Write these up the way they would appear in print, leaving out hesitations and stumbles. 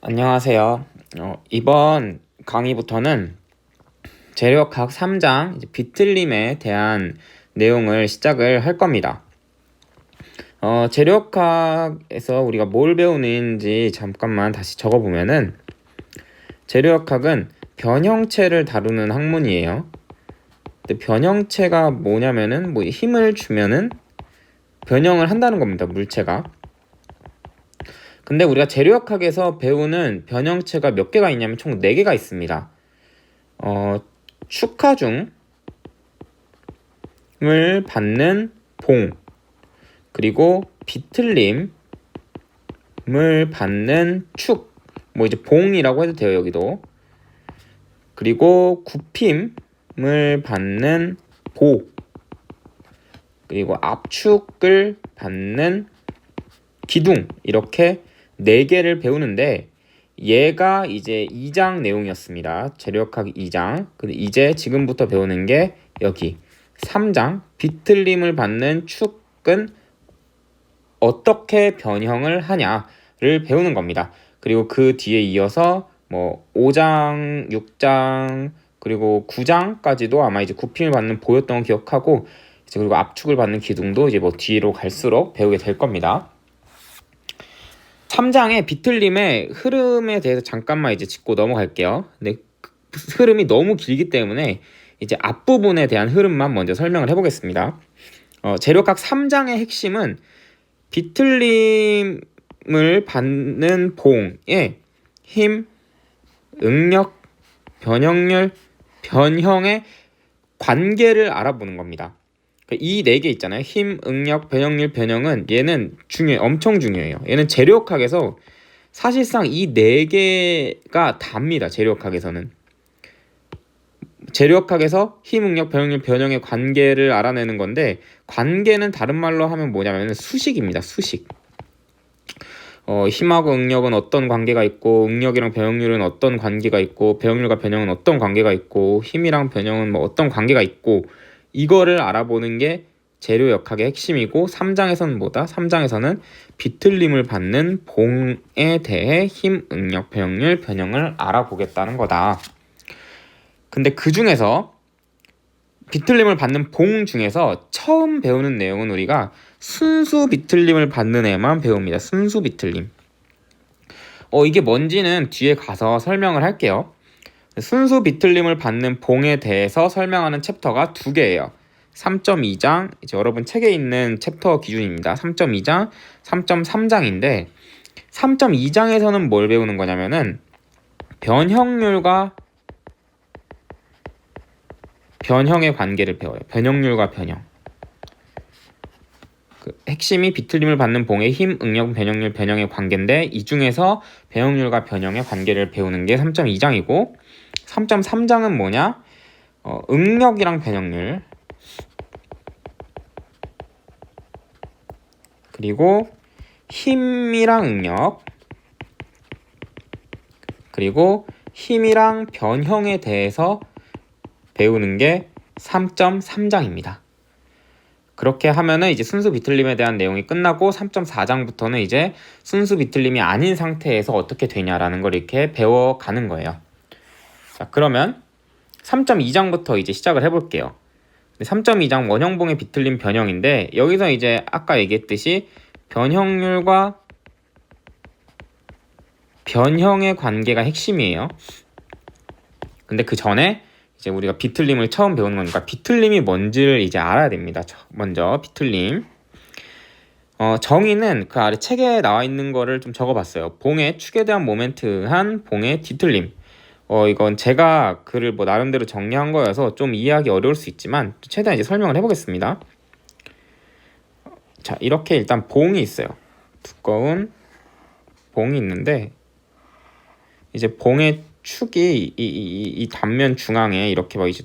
안녕하세요. 이번 강의부터는 재료학 3장 비틀림에 대한 내용을 시작을 할 겁니다. 재료학에서 우리가 뭘 배우는지 잠깐만 다시 적어보면은, 재료학은 변형체를 다루는 학문이에요. 근데 변형체가 뭐냐면은 힘을 주면은 변형을 한다는 겁니다, 물체가. 근데 우리가 재료학에서 배우는 변형체가 몇 개가 있냐면 총 4개가 있습니다. 축하중을 받는 봉, 그리고 비틀림을 받는 축, 이제 봉이라고 해도 돼요, 여기도. 그리고 굽힘을 받는 보, 그리고 압축을 받는 기둥, 이렇게 4개를 배우는데, 얘가 이제 2장 내용이었습니다. 재료학 2장. 근데 이제 지금부터 배우는 게 여기 3장, 비틀림을 받는 축은 어떻게 변형을 하냐를 배우는 겁니다. 그리고 그 뒤에 이어서 5장, 6장, 그리고 9장까지도 아마 이제 굽힘을 받는 보였던 거 기억하고, 이제 그리고 압축을 받는 기둥도 이제 뒤로 갈수록 배우게 될 겁니다. 3장의 비틀림의 흐름에 대해서 잠깐만 이제 짚고 넘어갈게요. 근데 흐름이 너무 길기 때문에 이제 앞부분에 대한 흐름만 먼저 설명을 해보겠습니다. 재료학 3장의 핵심은 비틀림을 받는 봉의 힘, 응력, 변형률, 변형의 관계를 알아보는 겁니다. 이 4개 있잖아요. 힘, 응력, 변형률, 변형은 얘는 엄청 중요해요. 얘는 재료학에서 사실상 이 4개가 답니다. 재료학에서는. 재료학에서 힘, 응력, 변형률, 변형의 관계를 알아내는 건데, 관계는 다른 말로 하면 뭐냐면 수식입니다. 수식. 힘하고 응력은 어떤 관계가 있고, 응력이랑 변형률은 어떤 관계가 있고, 변형률과 변형은 어떤 관계가 있고, 힘이랑 변형은 어떤 관계가 있고, 이거를 알아보는 게 재료역학의 핵심이고, 3장에서는 3장에서는 비틀림을 받는 봉에 대해 힘, 응력, 변형률, 변형을 알아보겠다는 거다. 근데 그 중에서 비틀림을 받는 봉 중에서 처음 배우는 내용은 우리가 순수 비틀림을 받는 애만 배웁니다. 순수 비틀림. 이게 뭔지는 뒤에 가서 설명을 할게요. 순수 비틀림을 받는 봉에 대해서 설명하는 챕터가 2개예요. 3.2장, 이제 여러분 책에 있는 챕터 기준입니다. 3.2장, 3.3장인데 3.2장에서는 뭘 배우는 거냐면은 변형률과 변형의 관계를 배워요. 변형률과 변형. 핵심이 비틀림을 받는 봉의 힘, 응력, 변형률, 변형의 관계인데, 이 중에서 변형률과 변형의 관계를 배우는 게 3.2장이고 3.3장은 뭐냐? 응력이랑 변형률, 그리고 힘이랑 응력, 그리고 힘이랑 변형에 대해서 배우는 게 3.3장입니다. 그렇게 하면은 이제 순수 비틀림에 대한 내용이 끝나고 3.4장부터는 이제 순수 비틀림이 아닌 상태에서 어떻게 되냐라는 걸 이렇게 배워가는 거예요. 자, 그러면 3.2장부터 이제 시작을 해볼게요. 3.2장 원형봉의 비틀림 변형인데, 여기서 이제 아까 얘기했듯이 변형률과 변형의 관계가 핵심이에요. 근데 그 전에 이제 우리가 비틀림을 처음 배우는 거니까 비틀림이 뭔지를 이제 알아야 됩니다. 먼저 비틀림. 정의는 그 아래 책에 나와 있는 거를 좀 적어봤어요. 봉의 축에 대한 모멘트한 봉의 뒤틀림. 이건 제가 글을 나름대로 정리한 거여서 좀 이해하기 어려울 수 있지만 최대한 이제 설명을 해보겠습니다. 자, 이렇게 일단 봉이 있어요. 두꺼운 봉이 있는데, 이제 봉의 축이 이 단면 중앙에 이렇게 이제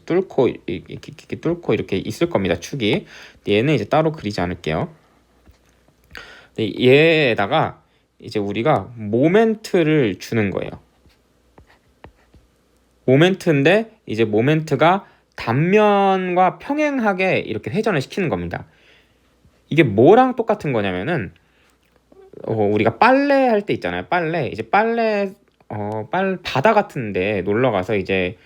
이렇게 뚫고 이렇게 있을 겁니다. 축이. 얘는 이제 따로 그리지 않을게요. 얘에다가 이제 우리가 모멘트를 주는 거예요. 모멘트인데 이제 모멘트가 단면과 평행하게 이렇게 회전을 시키는 겁니다. 이게 뭐랑 똑같은 거냐면은 우리가 빨래 할 때 있잖아요. 빨래. 이제 빨래 바다 같은데 놀러 가서 이제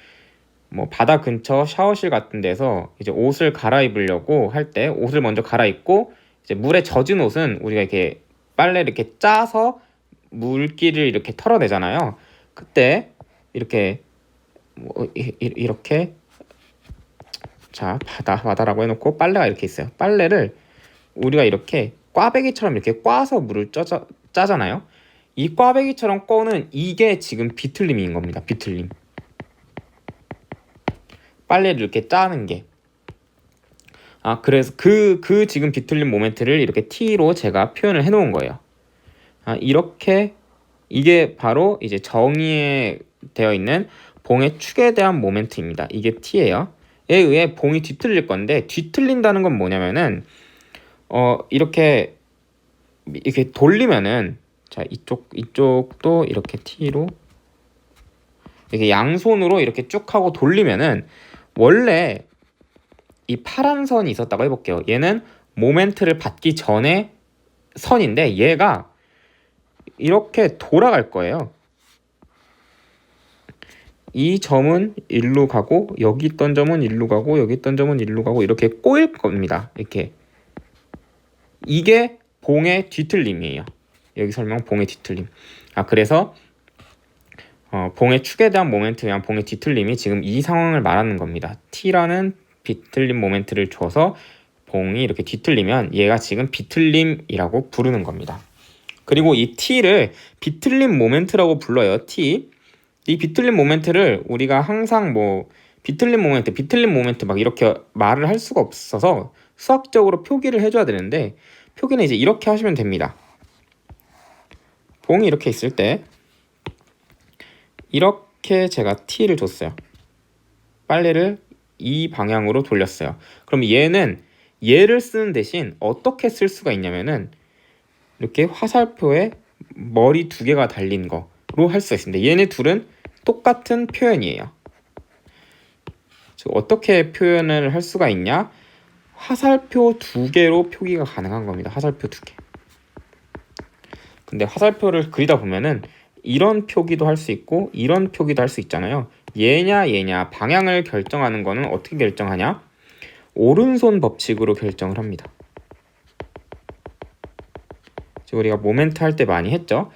뭐 바다 근처 샤워실 같은 데서 이제 옷을 갈아입으려고 할 때 옷을 먼저 갈아입고 이제 물에 젖은 옷은 우리가 이렇게 빨래를 이렇게 짜서 물기를 이렇게 털어내잖아요. 그때 이렇게 이렇게 자 바다라고 해놓고 빨래가 이렇게 있어요. 빨래를 우리가 이렇게 꽈배기처럼 이렇게 꽈서 물을 짜잖아요. 이 꽈배기처럼 꺼는 이게 지금 비틀림인 겁니다. 비틀림. 빨래를 이렇게 짜는 게. 그래서 그 지금 비틀림 모멘트를 이렇게 T로 제가 표현을 해 놓은 거예요. 이렇게 이게 바로 이제 정의에 되어 있는 봉의 축에 대한 모멘트입니다. 이게 T예요. 에 의해 봉이 뒤틀릴 건데 뒤틀린다는 건 뭐냐면은 이렇게 돌리면은 자 이쪽도 이렇게 T로 이렇게 양손으로 이렇게 쭉 하고 돌리면은 원래 이 파란 선이 있었다고 해볼게요. 얘는 모멘트를 받기 전에 선인데 얘가 이렇게 돌아갈 거예요. 이 점은 일로 가고 여기 있던 점은 일로 가고 여기 있던 점은 일로 가고 이렇게 꼬일 겁니다. 이렇게 이게 봉의 뒤틀림이에요. 여기 설명 봉의 뒤틀림. 그래서 봉의 축에 대한 모멘트에 대한 봉의 뒤틀림이 지금 이 상황을 말하는 겁니다. T라는 비틀림 모멘트를 줘서 봉이 이렇게 뒤틀리면 얘가 지금 비틀림이라고 부르는 겁니다. 그리고 이 T를 비틀림 모멘트라고 불러요. T. 이 비틀림 모멘트를 우리가 항상 뭐 비틀림 모멘트 막 이렇게 말을 할 수가 없어서 수학적으로 표기를 해줘야 되는데 표기는 이제 이렇게 하시면 됩니다. 봉이 이렇게 있을 때 이렇게 제가 T를 줬어요. 빨래를 이 방향으로 돌렸어요. 그럼 얘를 쓰는 대신 어떻게 쓸 수가 있냐면은 이렇게 화살표에 머리 두 개가 달린 거로 할 수가 있습니다. 얘네 둘은 똑같은 표현이에요. 즉 어떻게 표현을 할 수가 있냐? 화살표 두 개로 표기가 가능한 겁니다. 화살표 두 개. 근데 화살표를 그리다 보면은 이런 표기도 할 수 있고 이런 표기도 할 수 있잖아요. 얘냐 방향을 결정하는 거는 어떻게 결정하냐? 오른손 법칙으로 결정을 합니다. 지금 우리가 모멘트 할 때 많이 했죠.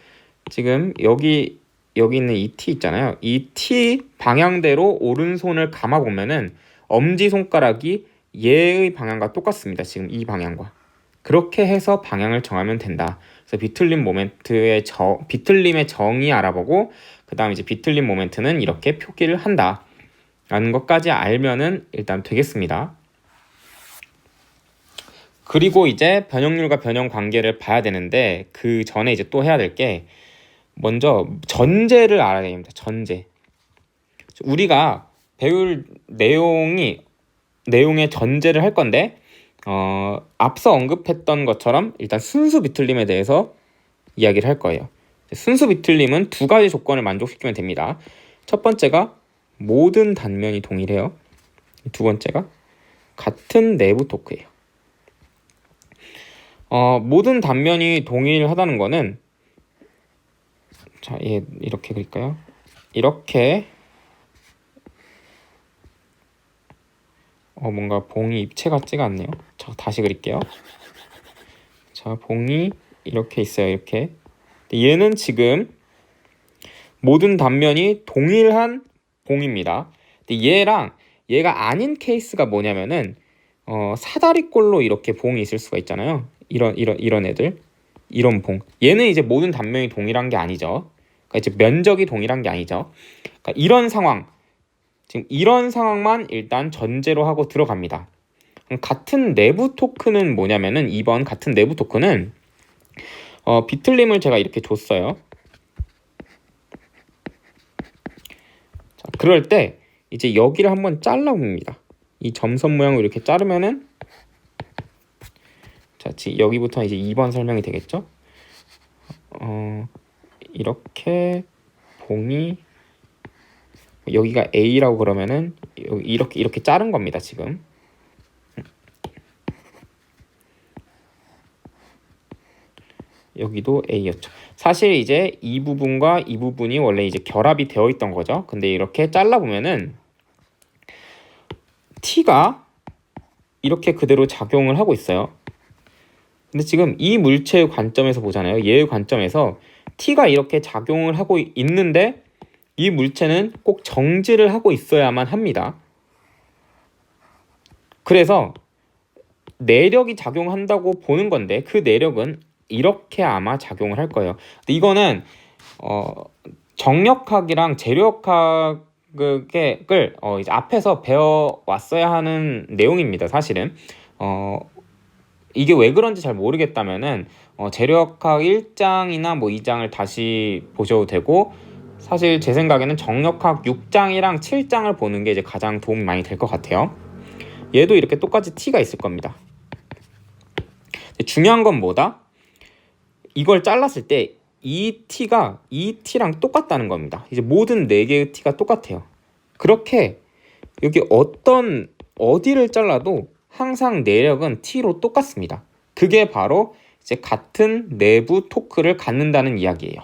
지금 여기 있는 이 T 있잖아요. 이 T 방향대로 오른손을 감아보면은 엄지손가락이 얘의 방향과 똑같습니다. 지금 이 방향과. 그렇게 해서 방향을 정하면 된다. 그래서 비틀림 모멘트의 비틀림의 정의 알아보고 그 다음 이제 비틀림 모멘트는 이렇게 표기를 한다 라는 것까지 알면은 일단 되겠습니다. 그리고 이제 변형률과 변형 관계를 봐야 되는데 그 전에 이제 또 해야 될 게 먼저 전제를 알아야 됩니다. 전제. 우리가 배울 내용의 전제를 할 건데 앞서 언급했던 것처럼 일단 순수 비틀림에 대해서 이야기를 할 거예요. 순수 비틀림은 두 가지 조건을 만족시키면 됩니다. 첫 번째가 모든 단면이 동일해요. 두 번째가 같은 내부 토크예요. 모든 단면이 동일하다는 거는 자, 얘 이렇게 그릴까요? 이렇게 뭔가 봉이 입체 같지가 않네요. 자, 다시 그릴게요. 자, 봉이 이렇게 있어요. 이렇게. 얘는 지금 모든 단면이 동일한 봉입니다. 얘랑 얘가 아닌 케이스가 뭐냐면은 사다리꼴로 이렇게 봉이 있을 수가 있잖아요. 이런 애들, 이런 봉. 얘는 이제 모든 단면이 동일한 게 아니죠. 그러니까 이제 면적이 동일한 게 아니죠. 그러니까 이런 상황, 지금 이런 상황만 일단 전제로 하고 들어갑니다. 같은 내부 토크는 뭐냐면은 2번 같은 내부 토크는 비틀림을 제가 이렇게 줬어요. 자, 그럴 때 이제 여기를 한번 잘라봅니다. 이 점선 모양을 이렇게 자르면은 자, 여기부터 이제 2번 설명이 되겠죠? 이렇게 봉이 여기가 A라고 그러면은 이렇게 자른 겁니다. 지금 여기도 A였죠. 사실 이제 이 부분과 이 부분이 원래 이제 결합이 되어 있던 거죠. 근데 이렇게 잘라 보면은 T가 이렇게 그대로 작용을 하고 있어요. 근데 지금 이 물체의 관점에서 보잖아요. 얘의 관점에서 T가 이렇게 작용을 하고 있는데 이 물체는 꼭 정지를 하고 있어야만 합니다. 그래서 내력이 작용한다고 보는 건데 그 내력은 이렇게 아마 작용을 할 거예요. 근데 이거는 정력학이랑 재료학을 이제 앞에서 배워왔어야 하는 내용입니다. 사실은 이게 왜 그런지 잘 모르겠다면은 재료학학 1장이나 뭐 2장을 다시 보셔도 되고, 사실 제 생각에는 정력학 6장이랑 7장을 보는 게 이제 가장 도움이 많이 될 것 같아요. 얘도 이렇게 똑같이 T가 있을 겁니다. 중요한 건 뭐다? 이걸 잘랐을 때 이 T가 이 T랑 똑같다는 겁니다. 이제 모든 4개의 T가 똑같아요. 그렇게 여기 어디를 잘라도 항상 내력은 T로 똑같습니다. 그게 바로 이제 같은 내부 토크를 갖는다는 이야기예요.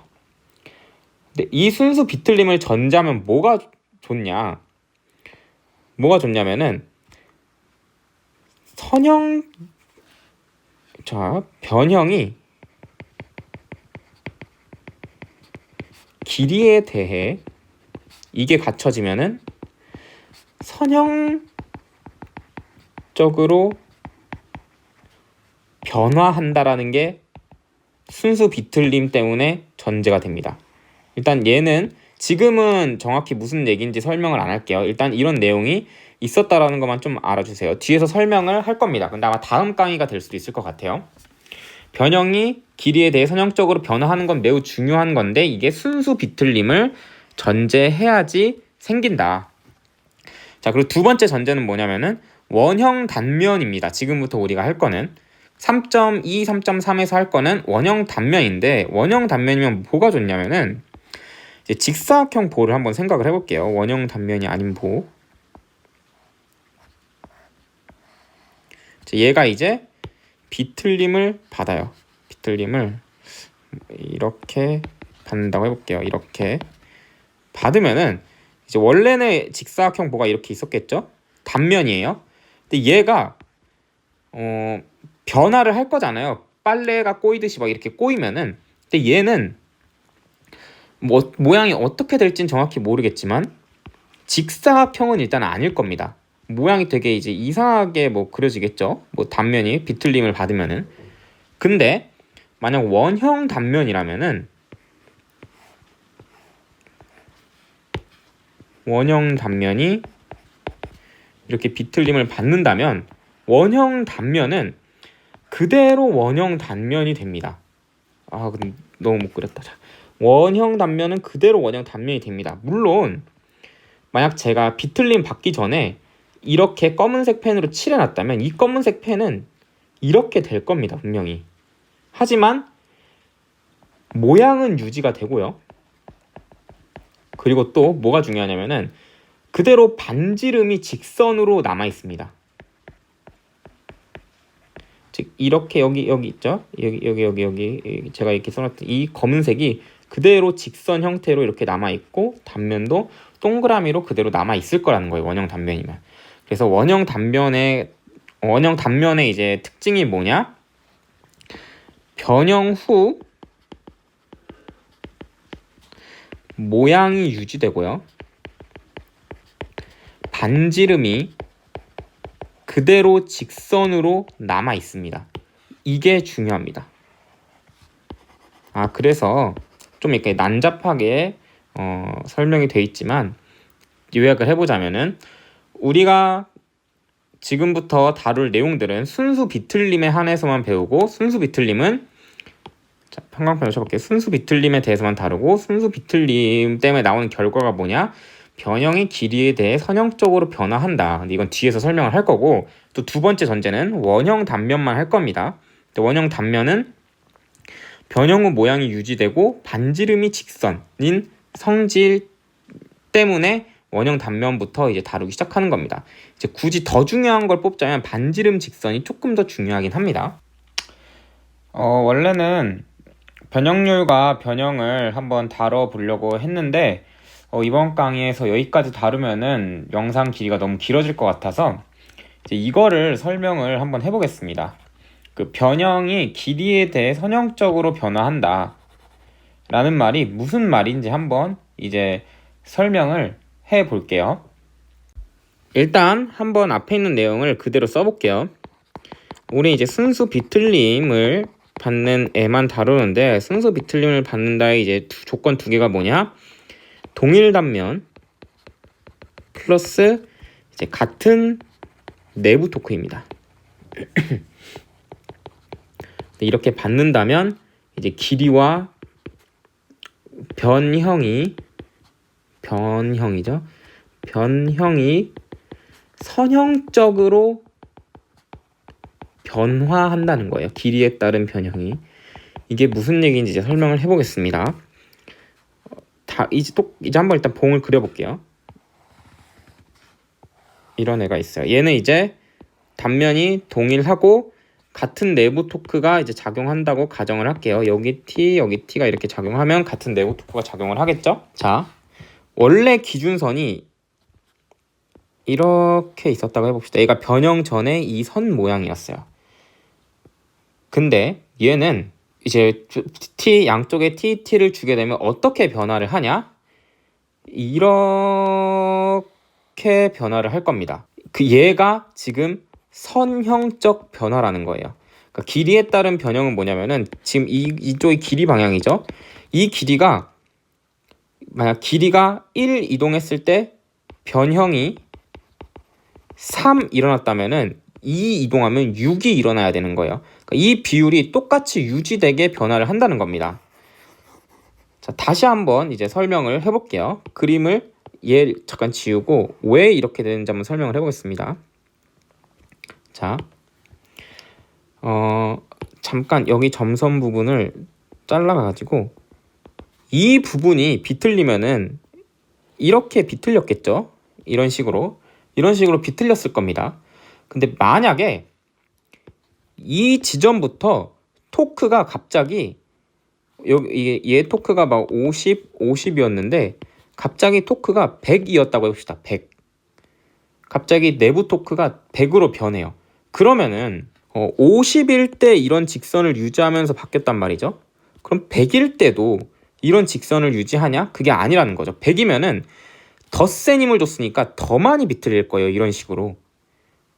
근데 이 순수 비틀림을 전제하면 뭐가 좋냐면은 변형이 길이에 대해 이게 갖춰지면은 선형적으로 변화한다라는 게 순수 비틀림 때문에 전제가 됩니다. 일단 얘는 지금은 정확히 무슨 얘기인지 설명을 안 할게요. 일단 이런 내용이 있었다라는 것만 좀 알아주세요. 뒤에서 설명을 할 겁니다. 근데 아마 다음 강의가 될 수도 있을 것 같아요. 변형이 길이에 대해 선형적으로 변화하는 건 매우 중요한 건데 이게 순수 비틀림을 전제해야지 생긴다. 자, 그리고 두 번째 전제는 뭐냐면은 원형 단면입니다. 지금부터 우리가 할 거는 3.2, 3.3에서 할 거는 원형 단면인데, 원형 단면이면 뭐가 좋냐면은 이제 직사각형 보를 한번 생각을 해볼게요. 원형 단면이 아닌 보. 얘가 이제 비틀림을 받아요. 비틀림을 이렇게 받는다고 해볼게요. 이렇게 받으면은 이제 원래는 직사각형 보가 이렇게 있었겠죠? 단면이에요. 근데 얘가 변화를 할 거잖아요. 빨래가 꼬이듯이 막 이렇게 꼬이면은. 근데 얘는 뭐 모양이 어떻게 될진 정확히 모르겠지만 직사각형은 일단 아닐 겁니다. 모양이 되게 이제 이상하게 뭐 그려지겠죠. 뭐 단면이 비틀림을 받으면은. 근데 만약 원형 단면이라면은 원형 단면이 이렇게 비틀림을 받는다면 원형 단면은 그대로 원형 단면이 됩니다. 아, 근데 너무 못 그렸다. 자, 원형 단면은 그대로 원형 단면이 됩니다. 물론 만약 제가 비틀림 받기 전에 이렇게 검은색 펜으로 칠해놨다면 이 검은색 펜은 이렇게 될 겁니다. 분명히. 하지만 모양은 유지가 되고요. 그리고 또 뭐가 중요하냐면은 그대로 반지름이 직선으로 남아 있습니다. 즉 이렇게 여기 있죠? 여기 제가 이렇게 써놨던 이 검은색이 그대로 직선 형태로 이렇게 남아 있고 단면도 동그라미로 그대로 남아 있을 거라는 거예요. 원형 단면이면. 그래서 원형 단면의 이제 특징이 뭐냐? 변형 후 모양이 유지되고요. 반지름이 그대로 직선으로 남아 있습니다. 이게 중요합니다. 그래서 좀 이렇게 난잡하게 설명이 돼 있지만 요약을 해보자면은 우리가 지금부터 다룰 내용들은 순수 비틀림에 한해서만 배우고, 순수 비틀림은 형광펜으로 쳐볼게요. 순수 비틀림에 대해서만 다루고, 순수 비틀림 때문에 나오는 결과가 뭐냐? 변형이 길이에 대해 선형적으로 변화한다. 근데 이건 뒤에서 설명을 할 거고, 또 두 번째 전제는 원형 단면만 할 겁니다. 원형 단면은 변형 후 모양이 유지되고 반지름이 직선인 성질 때문에 원형 단면부터 이제 다루기 시작하는 겁니다. 이제 굳이 더 중요한 걸 뽑자면 반지름 직선이 조금 더 중요하긴 합니다. 원래는 변형률과 변형을 한번 다뤄보려고 했는데 이번 강의에서 여기까지 다루면은 영상 길이가 너무 길어질 것 같아서 이제 이거를 설명을 한번 해보겠습니다. 그 변형이 길이에 대해 선형적으로 변화한다 라는 말이 무슨 말인지 한번 이제 설명을 해 볼게요. 일단 한번 앞에 있는 내용을 그대로 써볼게요. 우리 이제 순수 비틀림을 받는 애만 다루는데, 순수 비틀림을 받는다의 이제 조건 두 개가 뭐냐? 동일 단면 플러스 이제 같은 내부 토크입니다. 이렇게 받는다면 이제 길이와 변형이 선형적으로 변화한다는 거예요. 길이에 따른 변형이. 이게 무슨 얘기인지 이제 설명을 해보겠습니다. 이제 한번 일단 봉을 그려볼게요. 이런 애가 있어요. 얘는 이제 단면이 동일하고 같은 내부 토크가 이제 작용한다고 가정을 할게요. 여기 T, 여기 T가 이렇게 작용하면 같은 내부 토크가 작용을 하겠죠? 자, 원래 기준선이 이렇게 있었다고 해봅시다. 얘가 변형 전에 이 선 모양이었어요. 근데 얘는 이제 T 양쪽에 T를 주게 되면 어떻게 변화를 하냐? 이렇게 변화를 할 겁니다. 얘가 지금 선형적 변화라는 거예요. 그러니까 길이에 따른 변형은 뭐냐면은 지금 이쪽이 길이 방향이죠. 이 길이가 만약 길이가 1 이동했을 때 변형이 3 일어났다면은 2 이동하면 6이 일어나야 되는 거예요. 그러니까 이 비율이 똑같이 유지되게 변화를 한다는 겁니다. 자, 다시 한번 이제 설명을 해볼게요. 그림을 얘 잠깐 지우고 왜 이렇게 되는지 한번 설명을 해보겠습니다. 자, 잠깐 여기 점선 부분을 잘라가지고 이 부분이 비틀리면은 이렇게 비틀렸겠죠? 이런 식으로 비틀렸을 겁니다. 근데 만약에 이 지점부터 토크가 갑자기 여기 얘 토크가 막 50이었는데 갑자기 토크가 100이었다고 해봅시다. 100. 갑자기 내부 토크가 100으로 변해요. 그러면은 50일 때 이런 직선을 유지하면서 바뀌었단 말이죠. 그럼 100일 때도 이런 직선을 유지하냐? 그게 아니라는 거죠. 100이면은 더 센 힘을 줬으니까 더 많이 비틀릴 거예요. 이런 식으로.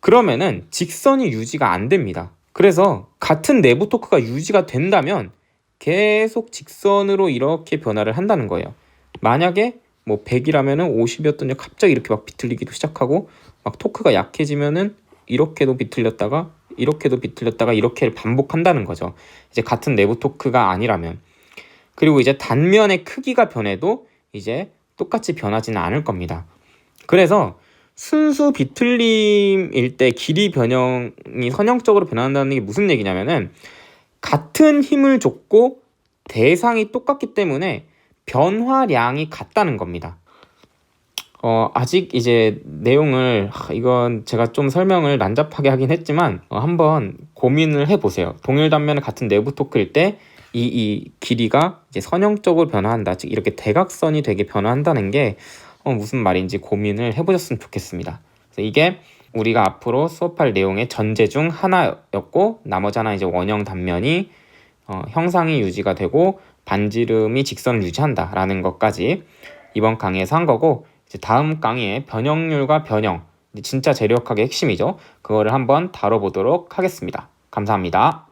그러면은 직선이 유지가 안 됩니다. 그래서 같은 내부 토크가 유지가 된다면 계속 직선으로 이렇게 변화를 한다는 거예요. 만약에 뭐 100이라면은 50이었던 게 갑자기 이렇게 막 비틀리기도 시작하고 막 토크가 약해지면은 이렇게도 비틀렸다가 이렇게 반복한다는 거죠. 이제 같은 내부 토크가 아니라면. 그리고 이제 단면의 크기가 변해도 이제 똑같이 변하지는 않을 겁니다. 그래서 순수 비틀림일 때 길이 변형이 선형적으로 변한다는 게 무슨 얘기냐면은 같은 힘을 줬고 대상이 똑같기 때문에 변화량이 같다는 겁니다. 아직 이제 내용을 이건 제가 좀 설명을 난잡하게 하긴 했지만 한번 고민을 해보세요. 동일 단면의 같은 내부 토크일 때 이 길이가 이제 선형적으로 변화한다. 즉 이렇게 대각선이 되게 변화한다는 게 무슨 말인지 고민을 해보셨으면 좋겠습니다. 그래서 이게 우리가 앞으로 수업할 내용의 전제 중 하나였고 나머지 하나 이제 원형 단면이 형상이 유지가 되고 반지름이 직선을 유지한다라는 것까지 이번 강의에서 한 거고 이제 다음 강의에 변형률과 변형 진짜 재료학의 핵심이죠. 그거를 한번 다뤄보도록 하겠습니다. 감사합니다.